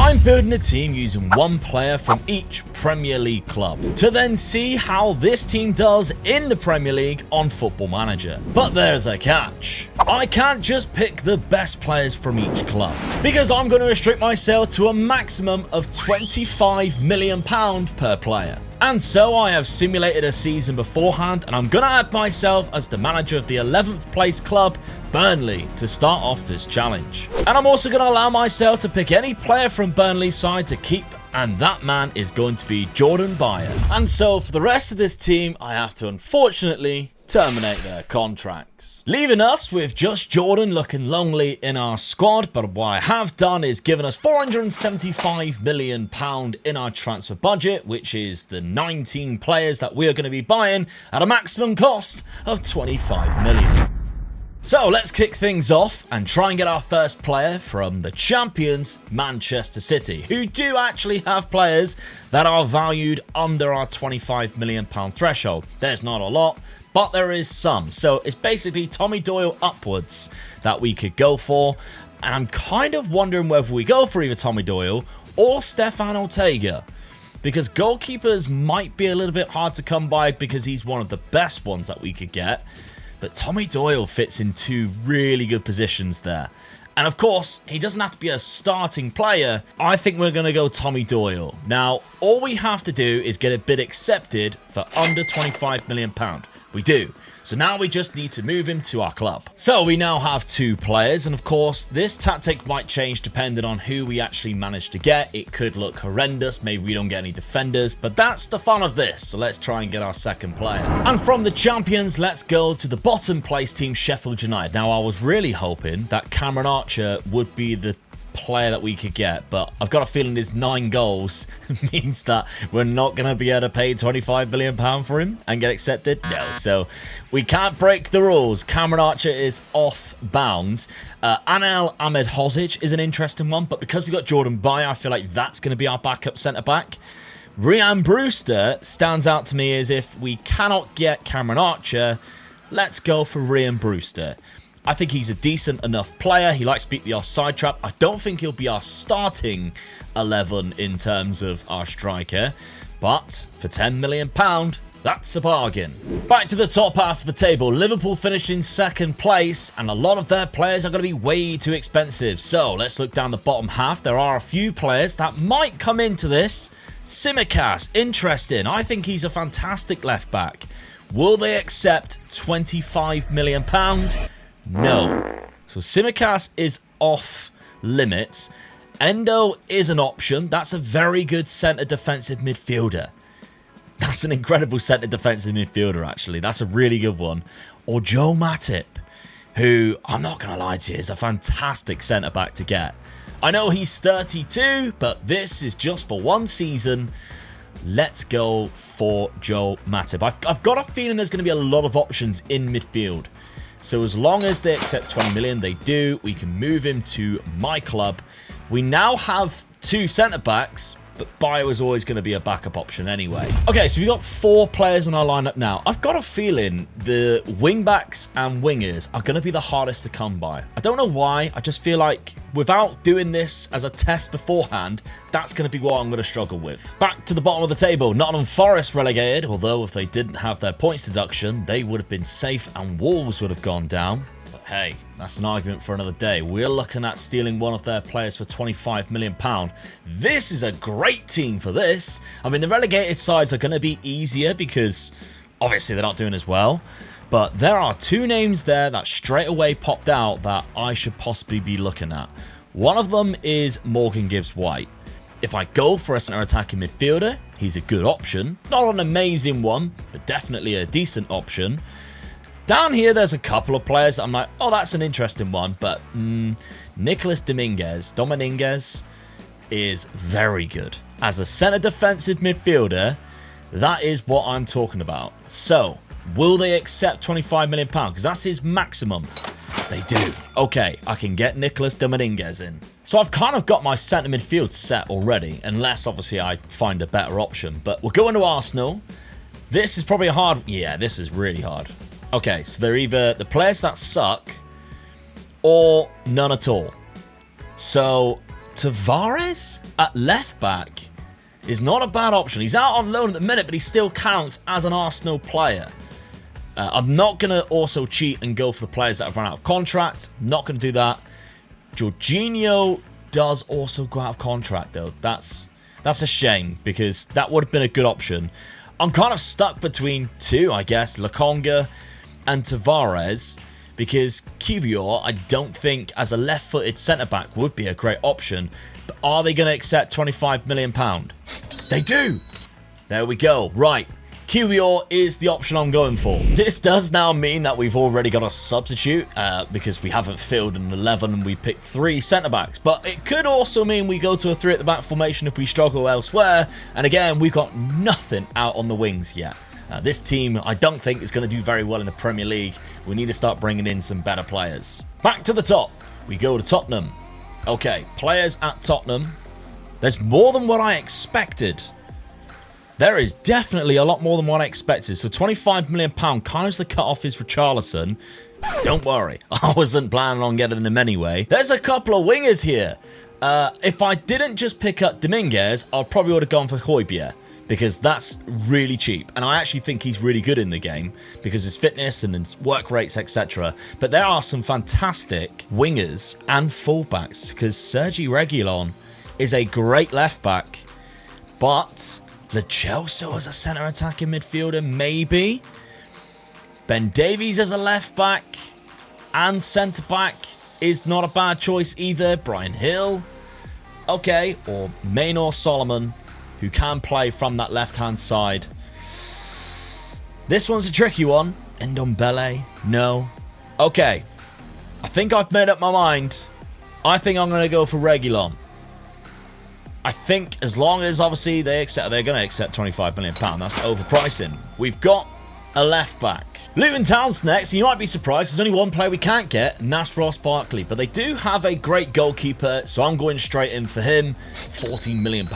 I'm building a team using one player from each Premier League club to then see how this team does in the Premier League on Football Manager. But there's a catch. I can't just pick the best players from each club because I'm going to restrict myself to a maximum of £25 million per player. And so I have simulated a season beforehand, and I'm going to add myself as the manager of the 11th place club, Burnley, to start off this challenge. And I'm also going to allow myself to pick any player from Burnley's side to keep, and that man is going to be Jordan Bayer. And so for the rest of this team, I have to unfortunately terminate their contracts, leaving us with just Jordan looking lonely in our squad. But what I have done is given us £475 million in our transfer budget, which is the 19 players that we are going to be buying at a maximum cost of £25 million. So let's kick things off and try and get our first player from the champions, Manchester City, who do actually have players that are valued under our £25 million threshold. There's not a lot, but there is some. So it's basically Tommy Doyle upwards that we could go for. And I'm kind of wondering whether we go for either Tommy Doyle or Stefan Ortega, because goalkeepers might be a little bit hard to come by because he's one of the best ones that we could get. But Tommy Doyle fits in two really good positions there. And of course, he doesn't have to be a starting player. I think we're going to go Tommy Doyle. Now, all we have to do is get a bid accepted for under £25 million. We do. So now we just need to move him to our club. So we now have two players, and of course this tactic might change depending on who we actually manage to get. It could look horrendous, maybe we don't get any defenders, but that's the fun of this. So let's try and get our second player. And from the champions, let's go to the bottom place team, Sheffield United. Now I was really hoping that Cameron Archer would be the player that we could get, but I've got a feeling his 9 goals means that we're not going to be able to pay £25 million for him and get accepted. No, so we can't break the rules. Cameron Archer is off bounds. Anel Ahmedhodzic is an interesting one, but because we got Jordan Bayer, I feel like that's going to be our backup centre-back. Ryan Brewster stands out to me as if we cannot get Cameron Archer, let's go for Ryan Brewster. I think he's a decent enough player. He likes to beat the offside trap. I don't think he'll be our starting 11 in terms of our striker, but for £10 million, that's a bargain. Back to the top half of the table. Liverpool finished in second place, and a lot of their players are going to be way too expensive. So let's look down the bottom half. There are a few players that might come into this. Tsimikas, interesting. I think he's a fantastic left back. Will they accept £25 million? No. So Tsimikas is off limits. Endo is an option. That's a very good centre defensive midfielder. That's an incredible centre defensive midfielder, actually. That's a really good one. Or Joe Matip, who, I'm not going to lie to you, is a fantastic centre back to get. I know he's 32, but this is just for one season. Let's go for Joe Matip. I've got a feeling there's going to be a lot of options in midfield. So as long as they accept 20 million, they do, we can move him to my club. We now have 2 centre-backs, but Bayer is always going to be a backup option anyway. Okay, so we've got 4 players in our lineup now. I've got a feeling the wing-backs and wingers are going to be the hardest to come by. I don't know why. I just feel like without doing this as a test beforehand, that's going to be what I'm going to struggle with. Back to the bottom of the table. Nottingham Forest relegated, although if they didn't have their points deduction, they would have been safe and Wolves would have gone down. But hey, that's an argument for another day. We're looking at stealing one of their players for £25 million. This is a great team for this. I mean, the relegated sides are going to be easier because obviously they're not doing as well. But there are 2 names there that straight away popped out that I should possibly be looking at. One of them is Morgan Gibbs-White. If I go for a centre attacking midfielder, he's a good option. Not an amazing one, but definitely a decent option. Down here, there's a couple of players that I'm like, oh, that's an interesting one. But Nicholas Dominguez is very good. As a centre defensive midfielder, that is what I'm talking about. So will they accept £25 million? Because that's his maximum. They do. Okay, I can get Nicholas Dominguez in. So I've kind of got my centre midfield set already, unless obviously I find a better option. But we're going to Arsenal. This is probably hard. Yeah, this is really hard. Okay, so they're either the players that suck or none at all. So Tavares at left back is not a bad option. He's out on loan at the minute, but he still counts as an Arsenal player. I'm not going to also cheat and go for the players that have run out of contract. Not going to do that. Jorginho does also go out of contract, though. That's a shame, because that would have been a good option. I'm kind of stuck between two, I guess, Lokonga and Tavares, because Kiwior, I don't think, as a left-footed centre-back, would be a great option. But are they going to accept £25 million? They do! There we go. Right. Kiwior is the option I'm going for. This does now mean that we've already got a substitute because we haven't filled an 11 and we picked 3 centre-backs. But it could also mean we go to a 3 at the back formation if we struggle elsewhere. And again, we've got nothing out on the wings yet. This team, I don't think, is going to do very well in the Premier League. We need to start bringing in some better players. Back to the top. We go to Tottenham. Okay, players at Tottenham. There's more than what I expected. There is definitely a lot more than what I expected. So £25 million, kind of the cut-off is Richarlison. Don't worry, I wasn't planning on getting him anyway. There's a couple of wingers here. If I didn't just pick up Dominguez, I probably would have gone for Højbjerg, because that's really cheap. And I actually think he's really good in the game because his fitness and his work rates, etc. But there are some fantastic wingers and fullbacks, because Sergi Reguilon is a great left back, but Lo Celso as a centre attacking midfielder, maybe. Ben Davies as a left back and centre back is not a bad choice either. Brian Hill. Okay, or Maynor Solomon, who can play from that left-hand side. This one's a tricky one. Ndombele, no. Okay, I think I've made up my mind. I think I'm going to go for Reguilon. I think as long as, obviously, they're going to accept £25 million. That's overpricing. We've got a left back. Luton Town's next. You might be surprised. There's only one player we can't get, and that's Ross Barkley. But they do have a great goalkeeper, so I'm going straight in for him. £14 million.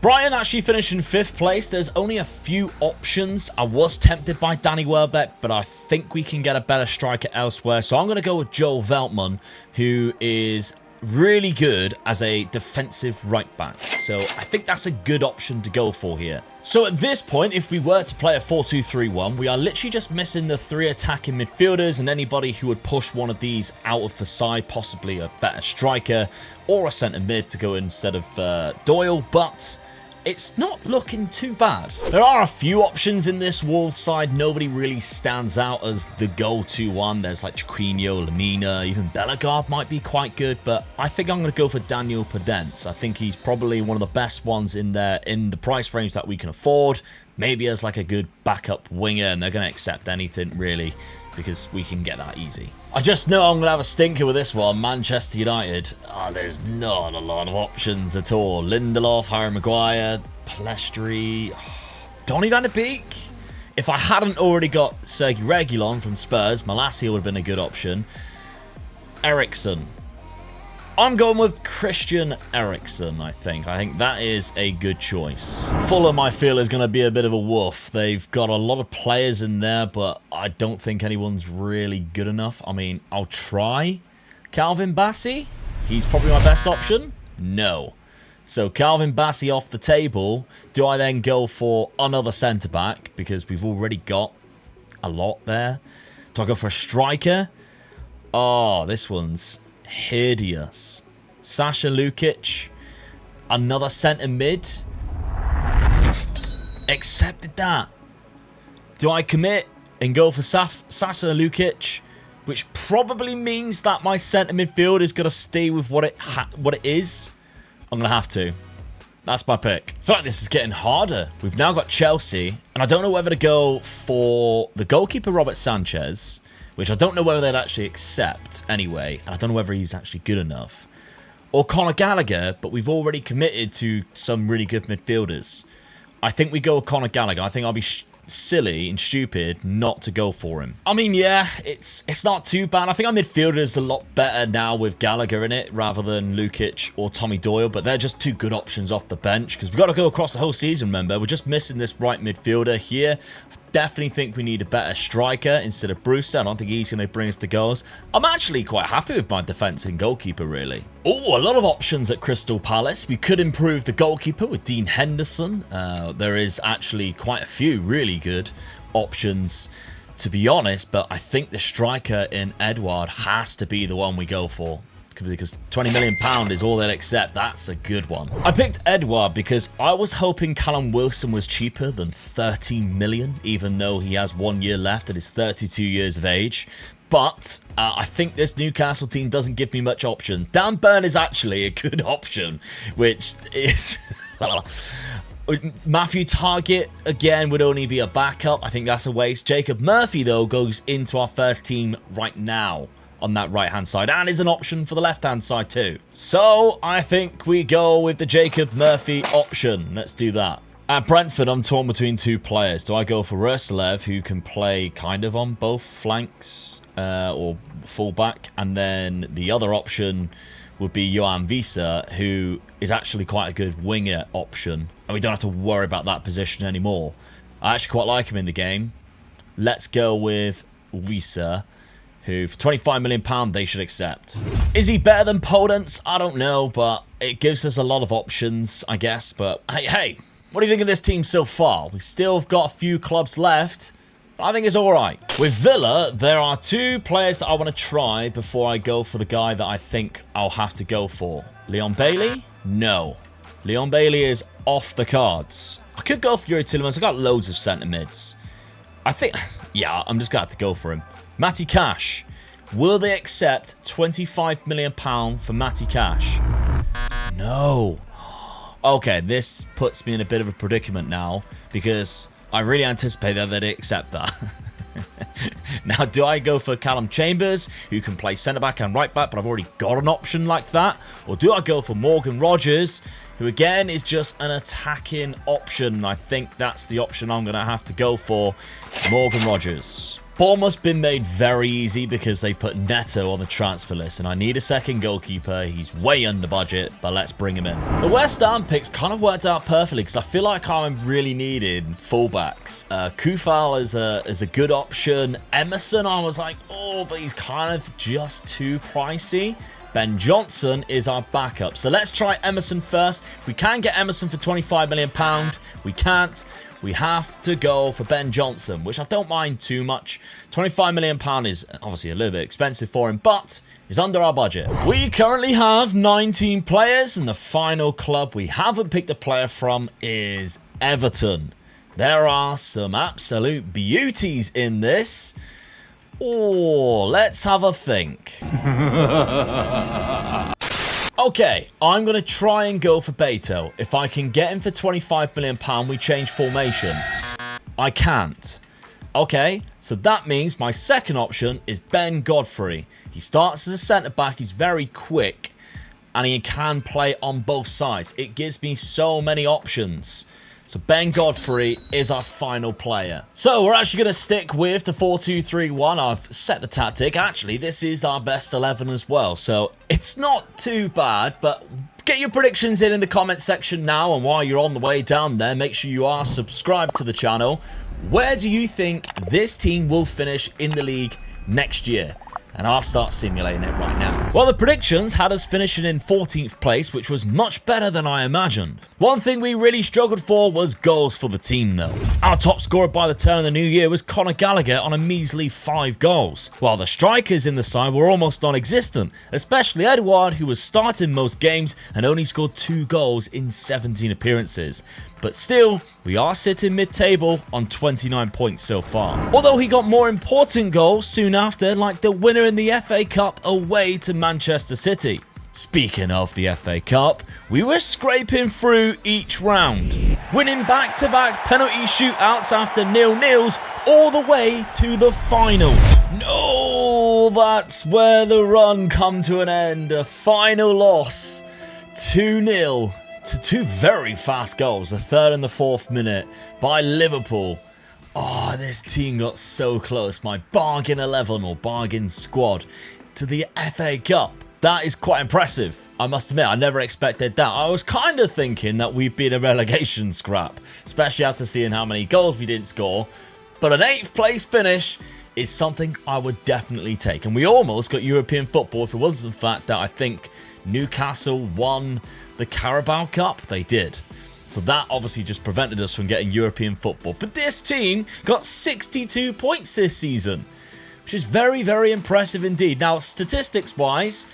Brighton actually finished in 5th place. There's only a few options. I was tempted by Danny Welbeck, but I think we can get a better striker elsewhere. So I'm going to go with Joel Veltman, who is really good as a defensive right back. So I think that's a good option to go for here. So at this point, if we were to play a 4-2-3-1, we are literally just missing the 3 attacking midfielders and anybody who would push one of these out of the side, possibly a better striker or a centre mid to go instead of Doyle, but it's not looking too bad. There are a few options in this Wolves side. Nobody really stands out as the go-to one. There's like Chiquinho, Lamina, even Bellegarde might be quite good, but I think I'm going to go for Daniel Podence. I think he's probably one of the best ones in there in the price range that we can afford. Maybe as like a good backup winger, and they're going to accept anything really, because we can get that easy. I just know I'm going to have a stinker with this one. Manchester United. There's not a lot of options at all. Lindelof, Harry Maguire, Palestri, Donny van de Beek. If I hadn't already got Sergi Reguilon from Spurs, Malacia would have been a good option. Eriksen. I'm going with Christian Eriksen, I think. I think that is a good choice. Fulham, I feel, is going to be a bit of a woof. They've got a lot of players in there, but I don't think anyone's really good enough. I mean, I'll try Calvin Bassey. He's probably my best option. No. So Calvin Bassey off the table. Do I then go for another centre-back? Because we've already got a lot there. Do I go for a striker? Oh, this one's hideous. Sasha Lukic, another centre mid. Accepted that. Do I commit and go for Sasha Lukic, which probably means that my centre midfield is going to stay with what it is? I'm going to have to. That's my pick. I feel like this is getting harder. We've now got Chelsea, and I don't know whether to go for the goalkeeper, Robert Sanchez, which I don't know whether they'd actually accept anyway, and I don't know whether he's actually good enough. Or Conor Gallagher, but we've already committed to some really good midfielders. I think we go with Conor Gallagher. I think I'll be silly and stupid not to go for him. I mean, yeah, it's not too bad. I think our midfielder is a lot better now with Gallagher in it rather than Lukic or Tommy Doyle, but they're just 2 good options off the bench because we've got to go across the whole season, remember. We're just missing this right midfielder here. I definitely think we need a better striker instead of Brewster. I don't think he's going to bring us the goals. I'm actually quite happy with my defense and goalkeeper, really. Oh, a lot of options at Crystal Palace. We could improve the goalkeeper with Dean Henderson. There is actually quite a few really good options, to be honest, but I think the striker in Edouard has to be the one we go for, because £20 million is all they'll accept. That's a good one. I picked Edouard because I was hoping Callum Wilson was cheaper than 13 million, even though he has 1 year left and is 32 years of age. But I think this Newcastle team doesn't give me much option. Dan Burn is actually a good option, which is... Matthew Target, again, would only be a backup. I think that's a waste. Jacob Murphy, though, goes into our first team right now on that right-hand side and is an option for the left-hand side too. So I think we go with the Jacob Murphy option. Let's do that. At Brentford, I'm torn between two players. Do I go for Ruslev, who can play kind of on both flanks or fullback, and then the other option would be Johan Visa, who is actually quite a good winger option, and we don't have to worry about that position anymore. I actually quite like him in the game. Let's go with Visa, who for £25 million they should accept. Is he better than Podence? I don't know, but it gives us a lot of options, I guess. But hey, what do you think of this team so far? We've still got a few clubs left. I think it's all right. With Villa, there are two players that I want to try before I go for the guy that I think I'll have to go for. Leon Bailey? No. Leon Bailey is off the cards. I could go for Yuri Tillemans. I got loads of centre mids. I think, yeah, I'm just going to have to go for him. Matty Cash. Will they accept £25 million for Matty Cash? No. Okay, this puts me in a bit of a predicament now, because I really anticipate that they'd accept that. Now, do I go for Callum Chambers, who can play centre-back and right-back, but I've already got an option like that? Or do I go for Morgan Rogers, who again is just an attacking option? I think that's the option I'm going to have to go for, Morgan Rogers. Bournemouth's been made very easy because they put Neto on the transfer list, and I need a second goalkeeper. He's way under budget, but let's bring him in. The West Ham picks kind of worked out perfectly because I feel like I'm really needed fullbacks. Kufal is a good option. Emerson, I was like, oh, but he's kind of just too pricey. Ben Johnson is our backup. So let's try Emerson first. We can get Emerson for £25 million. We can't. We have to go for Ben Johnson, which I don't mind too much. £25 million is obviously a little bit expensive for him, but is under our budget. We currently have 19 players, and the final club we haven't picked a player from is Everton. There are some absolute beauties in this. Oh, let's have a think. Okay, I'm going to try and go for Beto. If I can get him for £25 million, we change formation. I can't. Okay, so that means my second option is Ben Godfrey. He starts as a centre-back, he's very quick, and he can play on both sides. It gives me so many options. So Ben Godfrey is our final player. So we're actually going to stick with the 4-2-3-1. I've set the tactic. Actually, this is our best 11 as well. So it's not too bad, but get your predictions in the comment section now. And while you're on the way down there, make sure you are subscribed to the channel. Where do you think this team will finish in the league next year? And I'll start simulating it right now. Well, the predictions had us finishing in 14th place, which was much better than I imagined. One thing we really struggled for was goals for the team, though. Our top scorer by the turn of the new year was Conor Gallagher on a measly 5 goals, while the strikers in the side were almost non-existent, especially Edouard, who was starting most games and only scored 2 goals in 17 appearances. But still, we are sitting mid-table on 29 points so far. Although he got more important goals soon after, like the winner in the FA Cup away to Manchester City. Speaking of the FA Cup, we were scraping through each round, winning back-to-back penalty shootouts after 0-0s all the way to the final. No, that's where the run come to an end. A final loss, 2-0. To 2 very fast goals, the 3rd and the 4th minute by Liverpool. Oh, this team got so close. My bargain 11 or bargain squad to the FA Cup. That is quite impressive. I must admit, I never expected that. I was kind of thinking that we'd be in a relegation scrap, especially after seeing how many goals we didn't score. but an 8th place finish is something I would definitely take. And we almost got European football if it wasn't the fact that I think Newcastle won the Carabao Cup. They did. So that obviously just prevented us from getting European football. But this team got 62 points this season, which is very, very impressive indeed. Now, statistics-wise,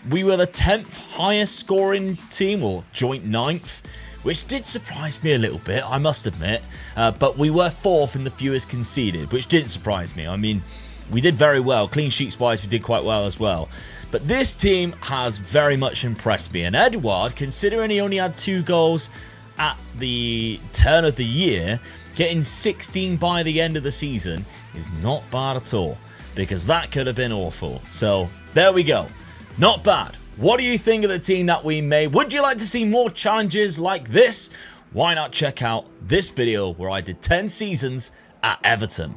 we were the 10th highest scoring team, or joint 9th, which did surprise me a little bit, I must admit. But we were 4th in the fewest conceded, which didn't surprise me. I mean, we did very well. Clean sheets-wise, we did quite well as well. But this team has very much impressed me. And Edouard, considering he only had 2 goals at the turn of the year, getting 16 by the end of the season is not bad at all, because that could have been awful. So there we go. Not bad. What do you think of the team that we made? Would you like to see more challenges like this? Why not check out this video where I did 10 seasons at Everton?